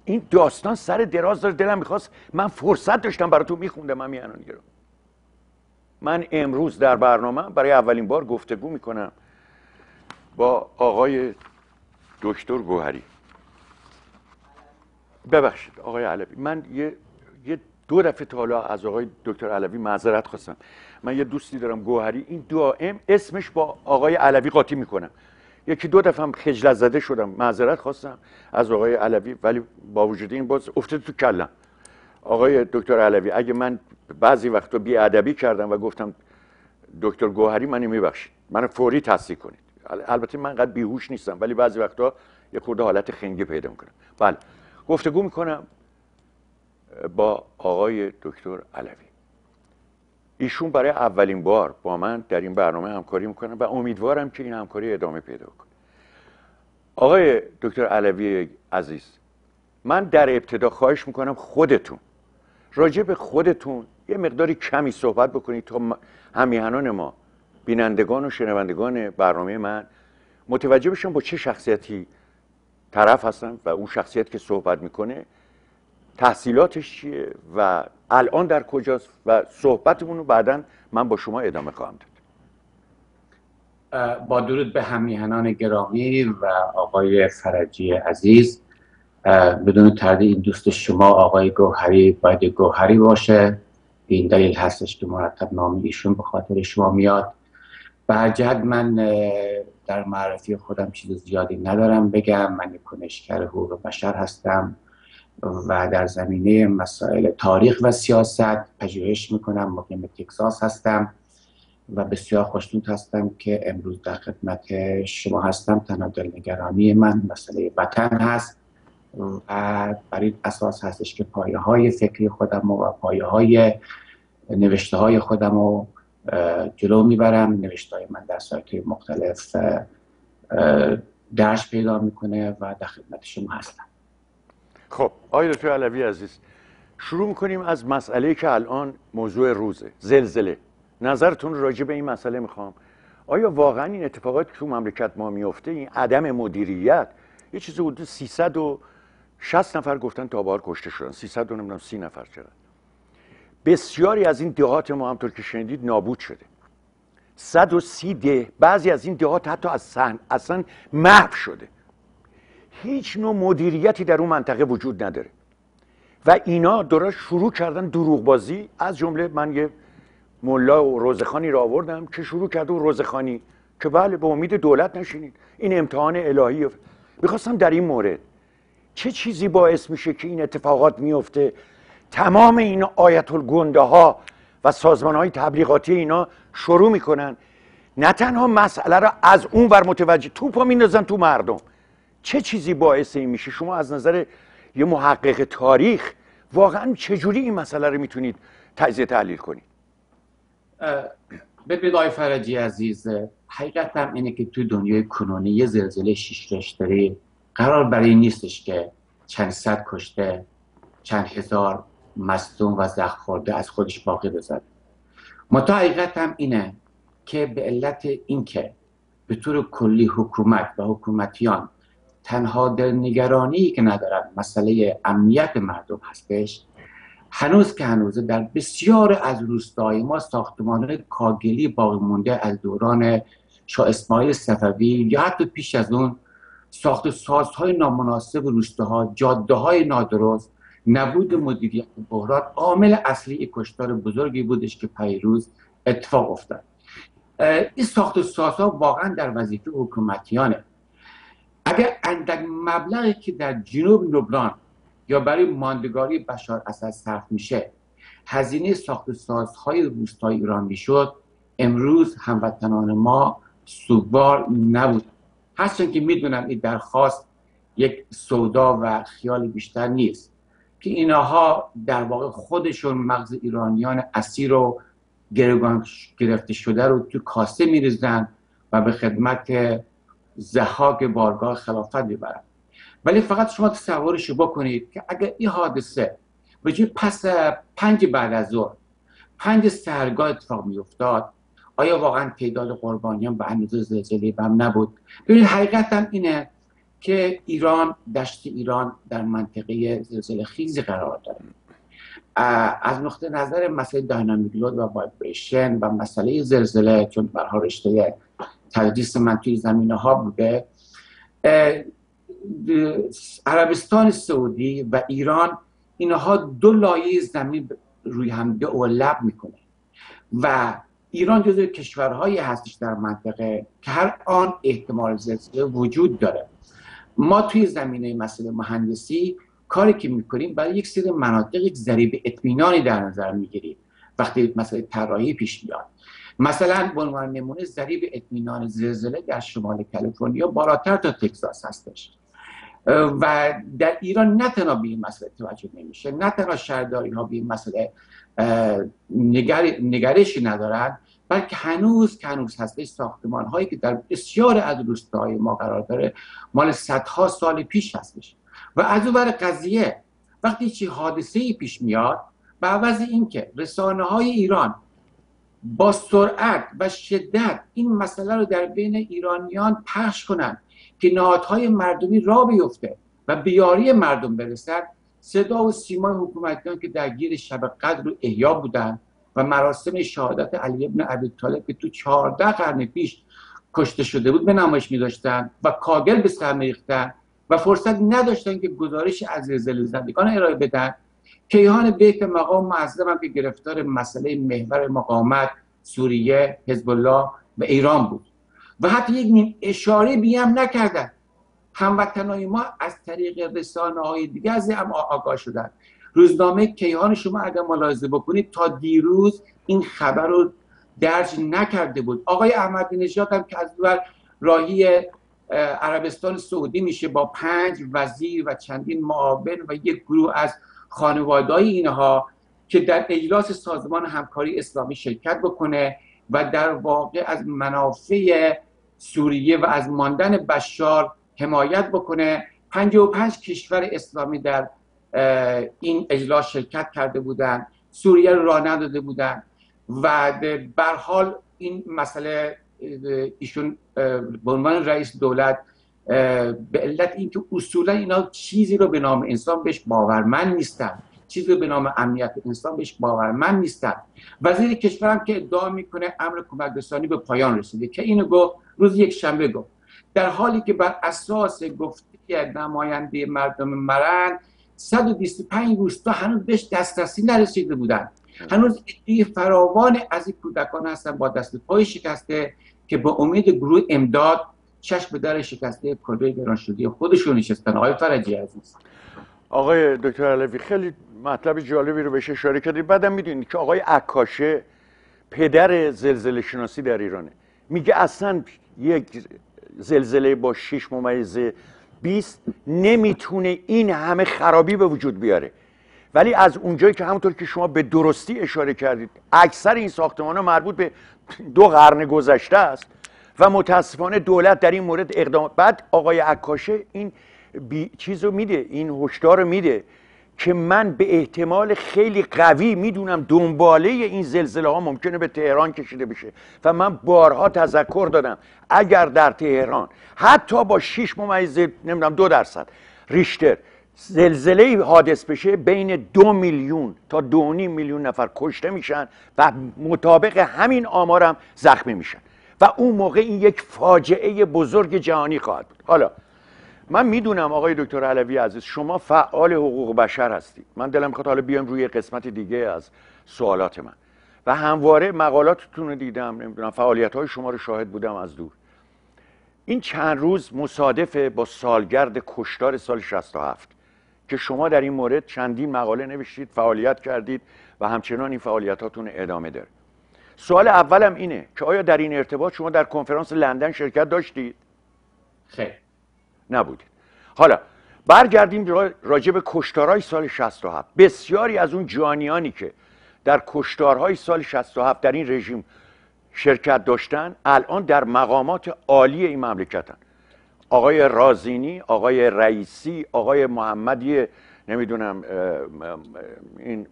این داستان سر دراز داره، دلم میخواست من فرصت داشتم براتون میخوندم. من میانون گرم. من امروز در برنامه برای اولین بار گفتگو میکنم با آقای دکتر گوهری. ببخشید آقای علوی، من یه 2 دفعه تا حالا از آقای دکتر علوی معذرت خواستم. من یه دوستی دارم گوهری، این دائم اسمش با آقای علوی قاطی میکنم. 1-2 دفعه هم خجالت زده شدم، معذرت خواستم از آقای علوی، ولی با وجود این باز افتاد تو کلم. آقای دکتر علوی، اگه من بعضی وقتا بی‌ادبی کردم و گفتم دکتر گوهری، منو میبخشید، منو فوری تصحیح کنید. البته من قد بیهوش نیستم، ولی بعضی وقتا یه خورده حالت خنگی پیدا میکنم. بله، گفتگو میکنم با آقای دکتر علوی. ایشون برای اولین بار با من در این برنامه همکاری میکنن و امیدوارم که این همکاری ادامه پیدا کنه. آقای دکتر علوی عزیز، من در ابتدا خواهش میکنم خودتون راجع به خودتون یه مقداری کمی صحبت بکنید تا همیهنان ما، بینندگان و شنوندگان برنامه من، متوجه بشن با چه شخصیتی طرف هستن و اون شخصیت که صحبت میکنه تحصیلاتش چیه و الان در کجاست و صحبتمون رو بعداً من با شما ادامه خواهم داد. با درود به همیهنان گرامی و آقای فرجی عزیز، بدون تردید این دوست شما آقای گوهری باید گوهری باشه. این دلیل هستش که مرتب نام ایشون به خاطر شما میاد. به هر جهت من در معرفی خودم چیز زیادی ندارم بگم. من یک کنشگر حقوق بشر هستم و در زمینه مسائل تاریخ و سیاست پژوهش میکنم. مقیم تگزاس هستم و بسیار خوشنود هستم که امروز در خدمت شما هستم. تنها دلنگرانی من مسئله وطن هست و بر این اساس هستش که پایه های فکری خودم و پایه های نوشته های خودم رو جلو میبرم. نوشته های من در سایت مختلف درج پیدا میکنه و در خدمت شما هستم. خب آقای دکتر علوی عزیز، شروع میکنیم از مسئله که الان موضوع روزه، زلزله. نظرتون راجع به این مسئله میخوام. آیا واقعا این اتفاقاتی که تو مملکت ما میفته، این عدم مدیریت، یه چیزی حدود 360 نفر گفتن تا به حال کشته شدن، 330 نفر چقدر. بسیاری از این دهات ما همطور که شنیدید نابود شده. 130 ده، بعضی از این دهات حتی اصلا محو شده. هیچ نوع مدیریتی در اون منطقه وجود نداره و اینا درست شروع کردن دروغ بازی. از جمله من یه ملا و روزخانی را آوردم که شروع کرده و روزخانی که بله به امید دولت نشینید، این امتحان الهی. میخواستم در این مورد چه چیزی باعث میشه که این اتفاقات میفته؟ تمام این آیت الگنده ها و سازمان های تبلیغاتی اینا شروع میکنن نه تنها مسئله را از اون ور متوجه توپا میندازن تو مردم. چه چیزی باعث این میشه؟ شما از نظر یه محقق تاریخ واقعا چجوری این مسئله رو میتونید تجزیه تحلیل کنید؟ ببینید آقای فرجی عزیز، حقیقت هم اینه که تو دنیای کنونی یه زلزله 6 ریشتری قرار برای این نیستش که چند صد کشته، چند هزار مصدوم و زخم خورده از خودش باقی بذاره. منتها حقیقت هم اینه که به علت اینکه به طور کلی حکومت و حکومتیان تنها دلنگرانی که ندارن مسئله امنیت مردم هستش، هنوز که هنوزه در بسیار از روستاهای ما ساختمان کاگلی باقی مونده از دوران شاه اسماعیل صفوی یا حتی پیش از اون، ساخت سازهای نامناسب روستاها، جاده‌های نادرست، نبود مدیریت بحران عامل اصلی کشتار بزرگی بودش که پیروز اتفاق افتاد. این ساخت سازها واقعا در وظیفه حکومتیانه. اگر اندک مبلغی که در جنوب لبنان یا برای ماندگاری بشار اسد صرف میشه هزینه ساخت سازهای روستای ایران میشد، امروز هموطنان ما سوگوار نبود. هرچند که میدونم این درخواست یک سودا و خیال بیشتر نیست که اینها در واقع خودشون مغز ایرانیان اسیر و گروگان گرفته شده رو تو کاسه میریزن و به خدمت ضحاک بارگاه خلافت میبرن. ولی فقط شما تصورش بکنید که اگر این حادثه به جای پس 5 بعد از ظهر 5 سحرگاه اتفاق میافتاد، آیا واقعا تعداد قربانیان به اندازه زلزله بم نبود؟ ببینید حقیقت هم اینه که ایران، دشت ایران در منطقه زلزله خیزی قرار داره. از نقطه نظر مسئله داینامیک لود و وایبریشن و مسئله زلزله، چون برها رشته تدریس من توی زمینه ها بوده، عربستان سعودی و ایران اینها 2 لایه زمین روی هم اولب میکنه و ایران جزو کشورهایی هستش در منطقه که هر آن احتمال زلزله وجود داره. ما توی زمینه مسئله مهندسی کاری که میکنیم برای یک سری مناطق یک ضریب اطمینانی در نظر میگیریم وقتی مسئله طراحی پیش میاد. مثلا به عنوان نمونه ضریب اطمینان زلزله در شمال کالیفرنیا بالاتر تا تگزاس هستش و در ایران نه تنها به این مسئله توجه نمیشه، نه تنها شهرداری ها به این مسئله نگرشی ندارن، بلکه هنوز هستش ساختمان هایی که در بسیار از روستاهای ما قرار داره مال صدها سال پیش هستش. و از اون قضیه وقتی چی حادثه‌ای پیش میاد، به عوض اینکه رسانه‌های ایران با سرعت و شدت این مسئله رو در بین ایرانیان پخش کنند که نهادهای مردمی راه بیفته و به یاری مردم برسن، صدا و سیمای حکومتیان که درگیر شب قدر و احیا بودن و مراسم شهادت علی بن ابی طالب که تو 14 قرن پیش کشته شده بود به نمایش می‌داشتن و کاگل به سر می‌ریختن و فرصت نداشتن که گزارش از زلزله زدگان ارائه بدن. کیهان بیک مقام معظم هم که گرفتار مسئله محور مقاومت سوریه، حزب الله و ایران بود و حتی یک نیم اشاره بی هم نکردن. هموطنای ما از طریق رسانه‌های دیگه از هم آگاه شدن. روزنامه کیهان شما اگر ملاحظه بکنید تا دیروز این خبر رو درج نکرده بود. آقای احمدی نژاد هم که از راهی عربستان سعودی میشه با 5 وزیر و چندین معاون و یک گروه از خانواده‌های اینها که در اجلاس سازمان همکاری اسلامی شرکت بکنه و در واقع از منافع سوریه و از ماندن بشار حمایت بکنه. 55 کشور اسلامی در این اجلاس شرکت کرده بودند، سوریه رو راه نداده بودند و به هر حال این مسئله ایشون به عنوان رئیس دولت به علت اینکه اصولا اینا چیزی رو به نام انسان بهش باورمند نیستن، چیزی رو به نام امنیت انسان بهش باورمند نیستن. وزیر کشورم که ادعا میکنه امر کمک رسانی به پایان رسیده که اینو گفت روز یک شنبه گفت، در حالی که بر اساس گفته نماینده مردم مرن 125 روستا هنوز بهش دسترسی نرسیده بودن. هنوز عده‌ای فراوان از این کودکان هستن با دست پای شکسته که با امید گروه امداد چشم به در شکسته کلبه گران شده خودشون نشستن. آقای فرجی عزیز، آقای دکتر علوی خیلی مطلب جالبی رو بهش اشاره کردید. بعدم میدونید که آقای عکاشه پدر زلزله شناسی در ایرانه، میگه اصلا یک زلزله با 6.20 نمیتونه این همه خرابی به وجود بیاره. ولی از اونجایی که همونطور که شما به درستی اشاره کردید اکثر این ساختمان‌ها مربوط به 2 قرن گذشته است و متاسفانه دولت در این مورد اقدام. بعد آقای عکاشه این چیز رو میده، این هشدار رو میده که من به احتمال خیلی قوی میدونم دنباله این زلزله ها ممکنه به تهران کشیده بشه و من بارها تذکر دادم اگر در تهران حتی با 6.2% ریشتر زلزله حادث بشه بین 2 میلیون تا 2.5 میلیون نفر کشته میشن و مطابق همین آمارم زخمی میشن و اون موقع این یک فاجعه بزرگ جهانی خواهد بود. حالا من میدونم آقای دکتر علوی عزیز شما فعال حقوق بشر هستید. من دلم میخواد حالا بیام روی قسمت دیگه از سوالات من و همواره مقالاتتون رو دیدم، نمیدونم فعالیت‌های شما رو شاهد بودم از دور. این چند روز مصادفه با سالگرد کشتار سال 67 که شما در این مورد چندین مقاله نوشتید، فعالیت کردید و همچنان این فعالیتاتون ادامه داره. سوال اولم اینه که آیا در این ارتباط شما در کنفرانس لندن شرکت داشتید؟ خیر نبودید. حالا برگردیم راجع به کشتارهای سال 67. بسیاری از اون جانیانی که در کشتارهای سال 67 در این رژیم شرکت داشتن الان در مقامات عالی این مملکتن. آقای رازینی، آقای رئیسی، آقای محمدی، نمیدونم این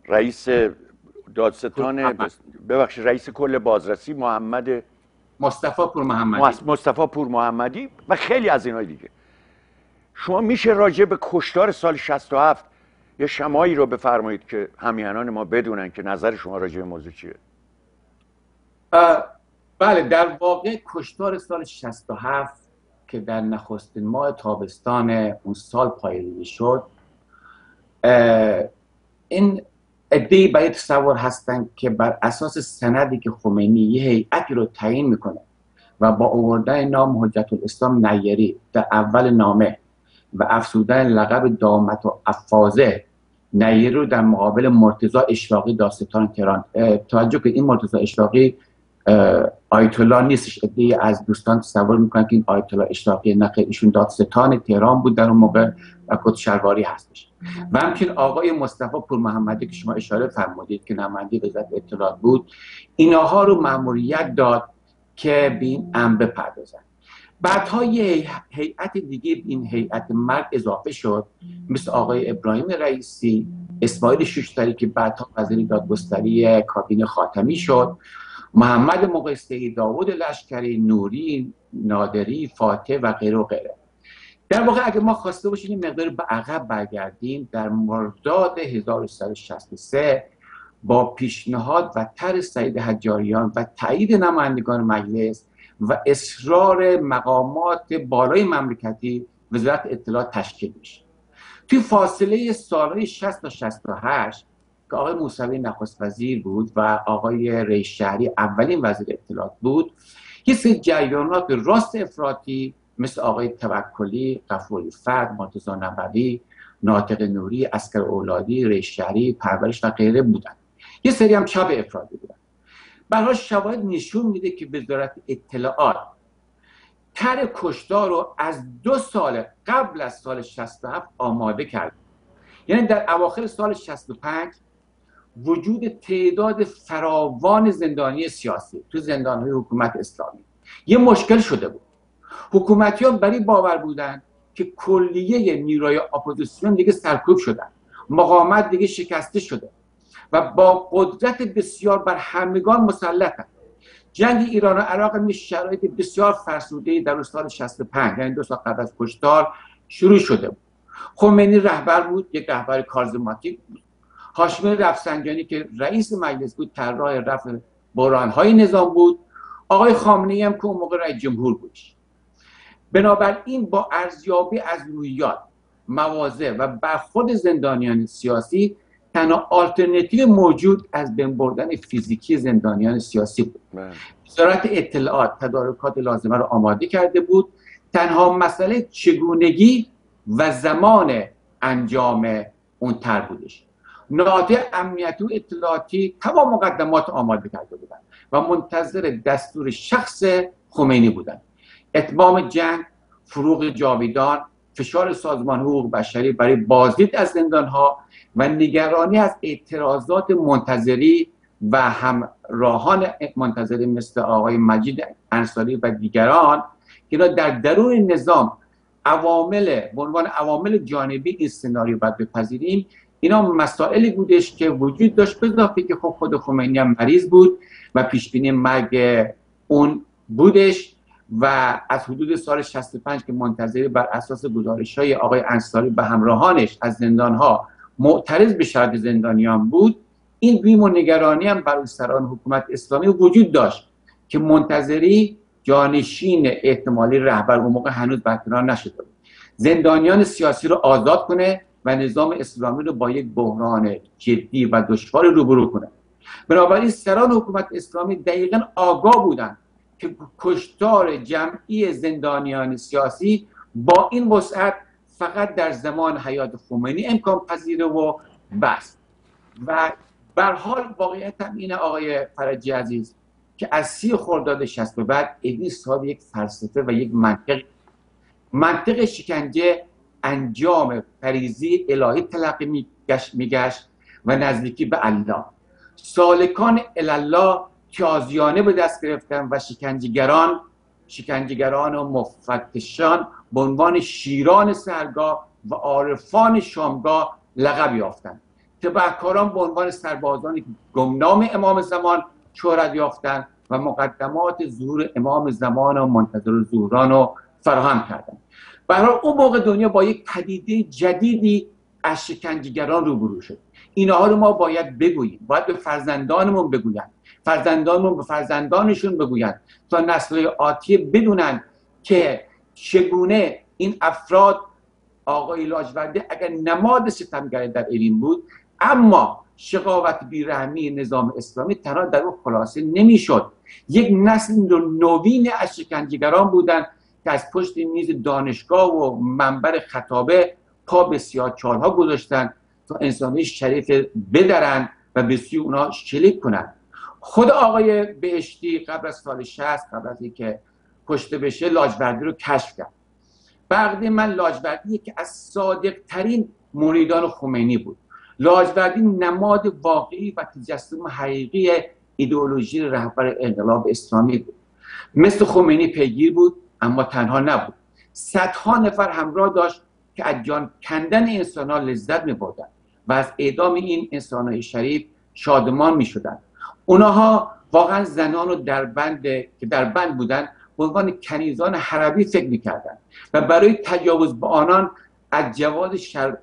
رئیس دادستان، ببخشید رئیس کل بازرسی محمد مصطفی پور محمدی و خیلی از اینهای دیگه. شما میشه راجع به کشتار سال 67 یه شمایی رو بفرمایید که همیهنان ما بدونن که نظر شما راجع به موضوع چیه؟ بله، در واقع کشتار سال 67 که در نخستین ماه تابستان اون سال پایگیری شد، این عده‌ای برای تصور هستن که بر اساس سندی که خمینی یه هیئتی رو تعیین میکنه و با آوردن نام حجت الاسلام نیری در اول نامه و افزودن لقب دامت و افاظه نیری رو در مقابل مرتضی اشراقی دادستان تهران، توجه که این مرتضی اشراقی آیت الله نیستش. عده‌ای از دوستان تصور میکنن که این آیت الله اشراقی، نه، ایشون دادستان تهران بود در اون موقع و کت شلواری هستش. و همچنین آقای مصطفی پور محمدی که شما اشاره فرمودید که نماینده وزارت اطلاعات بود، اینها رو مأموریت داد که به این امر بپردازن. بعدها یه هیئت دیگه به این هیئت مرگ اضافه شد، مثل آقای ابراهیم رئیسی، اسماعیل شوشتری که بعدها وزیر دادگستری کابینه خاتمی شد، محمد مقصدی، داوود لشکری، نوری، نادری، فاتح و غیره و غیره. در واقع اگه ما خواسته باشیم این مقدار به عقب برگردیم، در مرداد 1363 با پیشنهاد و طرح سعید حجاریان و تایید نمایندگان مجلس و اصرار مقامات بالای مملکتی وزارت اطلاعات تشکیل میشه. توی فاصله سالهای 60 تا 68 که آقای موسوی نخست وزیر بود و آقای رئیس شهری اولین وزیر اطلاعات بود، یه سری جریانات راست افراطی مثل آقای توکلی، غفوری فرد، مرتضی نبوی، ناطق نوری، عسکر اولادی، رئیس شهری، پرورش و غیره بودن. یه سری هم چپ افراطی بودن. برای شواهد نشون میده که وزارت اطلاعات طرح کشتار رو از 2 سال قبل از سال 67 آماده کرد. یعنی در اواخر سال 65 وجود تعداد فراوان زندانی سیاسی تو زندان‌های حکومت اسلامی یه مشکل شده بود. حکومتیان برای باور بودن که کلیه نیروی اپوزیسیون دیگه سرکوب شدن، مقاومت دیگه شکسته شده و با قدرت بسیار بر همگان مسلطن. جنگ ایران و عراق می شرایط بسیار فرسوده‌ای در سال 65 یعنی 2 سال قبل از کشتار شروع شده بود. خمینی رهبر بود، یک رهبر کارزماتیک بود. هاشمی رفسنجانی که رئیس مجلس بود طراح رفع بحران‌های نظام بود. آقای خامنه‌ای هم که اون موقع رئیس جمهور بود. بنابراین با ارزیابی از رویات، مواضع و برخورد زندانیان سیاسی تنها آلترناتیو موجود از بین بردن فیزیکی زندانیان سیاسی بود. وزارت اطلاعات تدارکات لازمه رو آماده کرده بود. تنها مسئله چگونگی و زمان انجام اون طرح بودش. نهادهای امنیتی و اطلاعاتی تمام مقدمات آماده کرده بودند و منتظر دستور شخص خمینی بودند. اتمام جنگ، فروغ جاویدان، فشار سازمان حقوق بشری برای بازدید از زندانها و نگرانی از اعتراضات منتظری و همراهان منتظری مثل آقای مجید انصاری و دیگران که در درون نظام به عنوان عوامل جانبی این سناریو باید بپذیریم. اینا مسائلی بودش که وجود داشت، به اضافه که خب خود خمینی هم مریض بود و پیشبینی مرگ اون بودش و از حدود سال 65 که منتظر بر اساس گزارش‌های آقای انصاری به همراهانش از زندان‌ها معترض به شرط زندانیان بود، این بیم و نگرانی هم برای سران حکومت اسلامی وجود داشت که منتظری جانشین احتمالی رهبر اون موقع هنوز برقرار نشده بود، زندانیان سیاسی رو آزاد کنه و نظام اسلامی رو با یک بحران جدی و دشوار روبرو کنه. بنابراین سران حکومت اسلامی دقیقاً آگاه بودند که کشتار جمعی زندانیان سیاسی با این وسعت فقط در زمان حیات خمینی امکان پذیره و بس. و به هر حال واقعیت هم اینه آقای فرجی عزیز که از 30 خرداد 60 به بعد ادی صاحب یک فلسفه و یک منطق شکنجه انجام فریضی الهی تلقی میگشت و نزدیکی به الله. سالکان الله تازیانه به دست گرفتن و شکنجهگران و مفتشان به عنوان شیران سحرگاه و عارفان شامگاه لقب یافتند. تبهکاران به عنوان سربازان گمنام امام زمان شهرت یافتند و مقدمات ظهور امام زمان و منتظر ظهوران رو فراهم کردند. برای اون موقع دنیا با یک پدیده جدیدی از شکنجهگران روبرو شد. اینها رو ما باید بگوییم، باید به فرزندانمون بگوییم، فرزندانمون به فرزندانشون بگویند تا نسل‌های آتی بدونن که چگونه این افراد، آقای لاجوردی اگر نماد ستمگر در ایران بود، اما شقاوت بیرحمی نظام اسلامی تنها در اون خلاصه نمیشد. یک نسل نوین از شکنجهگران بودند که از پشت میز دانشگاه و منبر خطابه پا به سیاه‌چال‌ها گذاشتن تا انسانی شریف بدرن و به سوی اونا شلیک کنن. خود آقای بهشتی قبل از سال 60، قبل از اینکه کشته بشه، لاجوردی رو کشف کرد. بعد من لاجوردی که از صادق‌ترین مریدان خمینی بود. لاجوردی نماد واقعی و تجسم حقیقی ایدئولوژی رهبر انقلاب اسلامی بود. مثل خمینی پیگیر بود اما تنها نبود. صدها نفر همراه داشت که از جان کندن انسان‌ها لذت می‌بردند و از اعدام این انسان‌های شریف شادمان می‌شدند. اونها واقعا زنان رو در بند بودند به عنوان کنیزان حربی فکر می‌کردند و برای تجاوز به آنان از جواز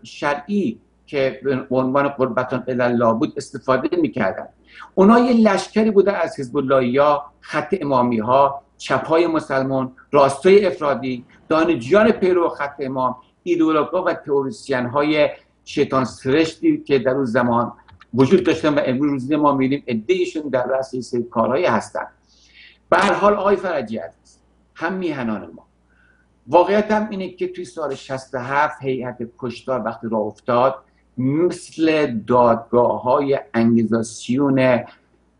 شرعی که به عنوان قربتان الله بود استفاده می‌کردند. اونها یه لشکری بودن از حزب اللهی‌ها، خط امامی‌ها، چپ‌های مسلمان، راستای افرادی، دانشجویان پیرو خط امام، ایدئولوژها و تئوریسین‌های شیطان سرشتی که در اون زمان وجود داشتن و امروز ما می‌بینیم عده‌ایشون در رأس این سری کارهایی هستن. به هر حال آقای فرجی عزیز، هم میهنان ما، واقعیت هم اینه که توی سال 67 هیئت کشتار وقتی راه افتاد مثل دادگاه‌های انگیزاسیون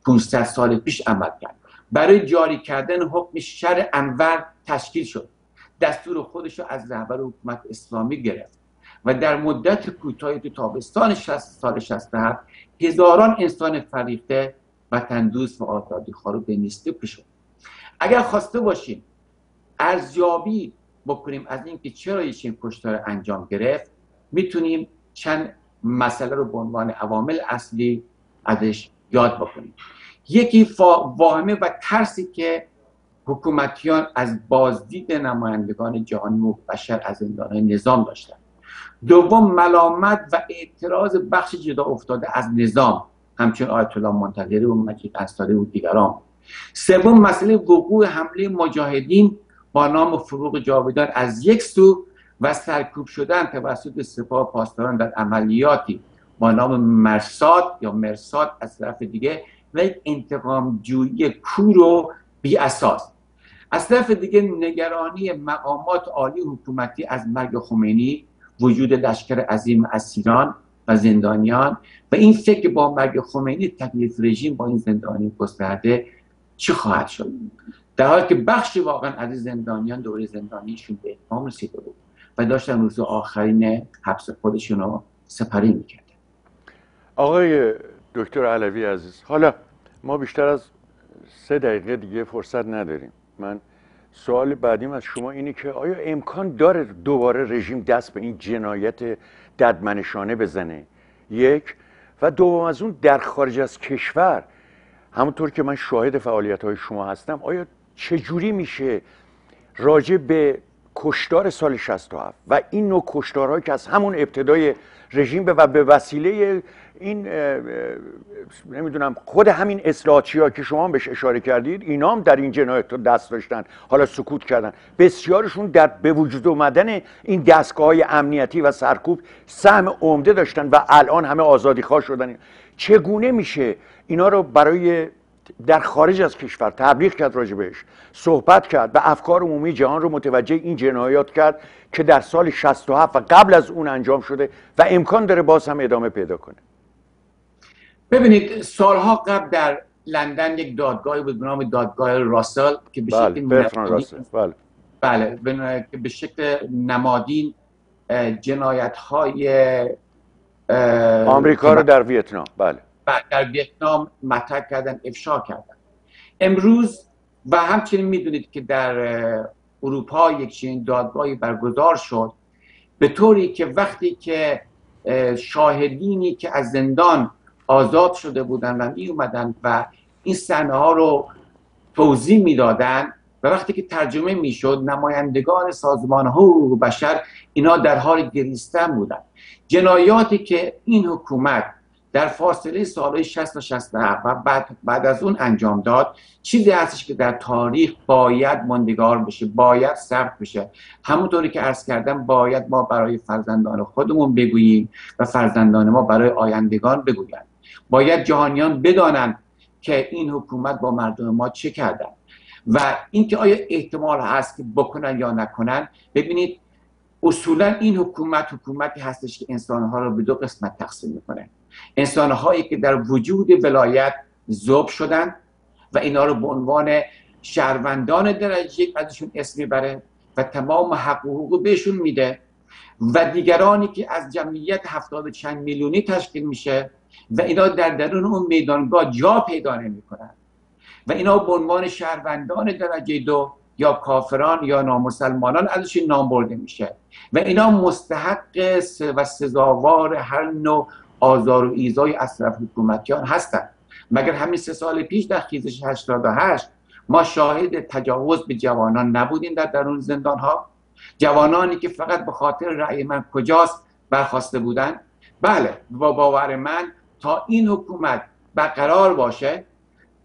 500 سال پیش عمل کرد. برای جاری کردن حکم شرع انور تشکیل شد. دستور خودش رو از رهبر حکومت اسلامی گرفت و در مدت کوتاهی تو تابستان سال 67 هزاران انسان فریخته وطن دوست و آزادیخواه رو به نیستی کشوند. اگر خواسته باشیم ارزیابی بکنیم از اینکه چرا این کشتار انجام گرفت، میتونیم چند مسئله رو به عنوان عوامل اصلی ازش یاد بکنیم. یکی واهمه و ترسی که حکومتیان از بازدید نمایندگان جهانی و بشر از زندان‌های نظام داشتند. دوم ملامت و اعتراض بخش جدا افتاده از نظام، همچون آیت الله منتظری و مجید انصاری و دیگران. سوم مسئله وقوع حمله مجاهدین با نام فروغ جاویدان از یک سو و سرکوب شدن توسط سپاه پاسداران در عملیاتی با نام مرصاد از طرف دیگه و یک انتقام جویی کور و بی اساس. از طرف دیگه نگرانی مقامات عالی حکومتی از مرگ خمینی، وجود لشکر عظیم اسیران و زندانیان و این فکر که با مرگ خمینی تکلیف رژیم با این زندانی گسترده چی خواهد شد، در حالی که بخشی واقعا از زندانیان دوره زندانیشون به اتمام رسیده بود و داشتن روز آخرین حبس خودشون رو سپری میکردن. آقای دکتر علوی عزیز، حالا ما بیشتر از 3 دقیقه دیگه فرصت نداریم. من سوال بعدیم از شما اینه که آیا امکان داره دوباره رژیم دست به این جنایت ددمنشانه بزنه؟ یک. و دوم از اون، در خارج از کشور همونطور که من شاهد فعالیت‌های شما هستم، آیا چجوری میشه راجع به کشتار سال 67 و این نوع کشتارهایی که از همون ابتدای رژیم و به وسیله این نمیدونم خود همین اصلاحاتچی‌ها که شما بهش اشاره کردید، اینا هم در این جنایت دست داشتن، حالا سکوت کردن، بسیارشون در به وجود اومدن این دستگاه‌های امنیتی و سرکوب سهم عمده داشتن و الان همه آزادیخواه شدن. چگونه میشه اینا رو برای در خارج از کشور تبلیغ کرد، راجع بهش صحبت کرد و افکار عمومی جهان رو متوجه این جنایات کرد که در سال 67 و قبل از اون انجام شده و امکان داره باز هم ادامه پیدا کنه؟ ببینید، سالها قبل در لندن یک دادگاهی بود به نام دادگاه راسل که به شکل که به شکل نمادین جنایت‌های آمریکا رو در ویتنام در ویتنام مطرح کردن، افشا کردن. امروز و همچنین میدونید که در اروپا یک چنین دادگاهی برگزار شد، به طوری که وقتی که شاهدینی که از زندان آزاد شده بودن و می اومدن و این صحنه ها رو توضیح میدادن و وقتی که ترجمه میشد، نمایندگان سازمان حقوق بشر اینا در حال گریستن بودن. جنایاتی که این حکومت در فاصله سالهای 60 و 67 و بعد از اون انجام داد، چیزی هستش که در تاریخ باید ماندگار بشه، باید ثبت بشه. همونطوری که عرض کردم، باید ما برای فرزندان خودمون بگوییم و فرزندان ما برای آیندگان بگویند. باید جهانیان بدانند که این حکومت با مردم ما چه کردن و اینکه آیا احتمال هست که بکنن یا نکنن. ببینید، اصولا این حکومتی هستش که انسانها رو به دو قسمت تقسیم میکنه. انسانهایی که در وجود ولایت ذوب شدن و اینا رو به عنوان شهروندان درجه یک ازشون اسم میبره و تمام حق و حقوق بهشون میده، و دیگرانی که از جمعیت 70 چند میلیونی تشکیل میشه و اینا در درون اون میدانگاه جا پیدا نمیکنن و اینا به عنوان شهروندان درجه دو یا کافران یا نامسلمانان ازشون نام برده میشه و اینا مستحق و سزاوار هر نوع آزار و ایذای از طرف حکومتیان هستند. مگر همین 3 سال پیش در خیزش 88 ما شاهد تجاوز به جوانان نبودیم در درون زندان ها؟ جوانانی که فقط به خاطر رأی من کجاست برخواسته بودن؟ بله، با باور من تا این حکومت برقرار باشه،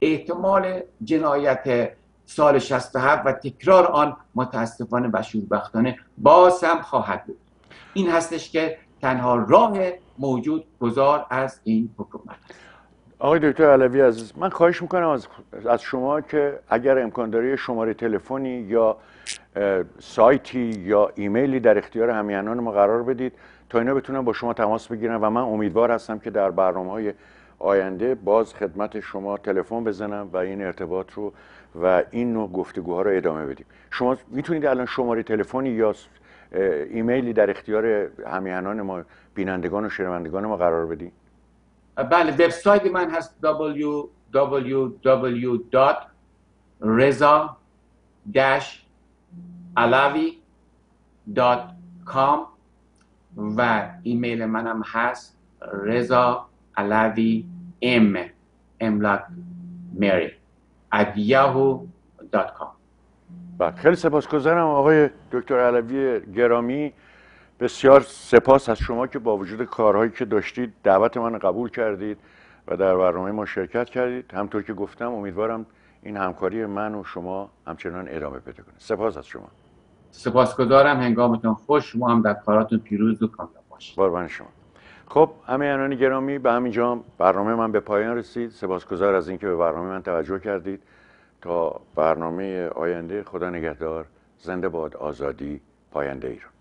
احتمال جنایت سال 67 و تکرار آن متاسفانه و شوربختانه باز هم خواهد بود. این هستش که تنها راه موجود گذار از این حکومت. آقای دکتر علوی عزیز، من خواهش میکنم از شما که اگر امکان داره شماره تلفنی یا سایتی یا ایمیلی در اختیار همیهنان ما قرار بدید تا اینا بتونن با شما تماس بگیرن و من امیدوار هستم که در برنامه‌های آینده باز خدمت شما تلفن بزنم و این ارتباط رو و این نوع گفتگوها رو ادامه بدیم. شما میتونید الان شماره تلفنی یا ایمیلی در اختیار همیهنان ما، بینندگان و شنوندگان ما قرار بدید؟ بله، وبسایت من هست www.reza-alavi.com و ایمیل منم هست rezaalavi@yahoo.com. خیلی سپاسگزارم آقای دکتر علوی گرامی. بسیار سپاس از شما که با وجود کارهایی که داشتید دعوت من قبول کردید و در برنامه ما شرکت کردید. همطور که گفتم امیدوارم این همکاری من و شما همچنان ادامه پیدا کنه. سپاس از شما. سپاسگزارم. هنگامتون خوش. شما هم در کاراتون پیروز و کامیاب باشید. قربان شما. خب همیهنان گرامی، به همینجا برنامه من به پایان رسید. سپاسگزار از اینکه به برنامه من توجه کردید. تا برنامه آینده، خدا نگهدار. زنده باد آزادی، پاینده ایران.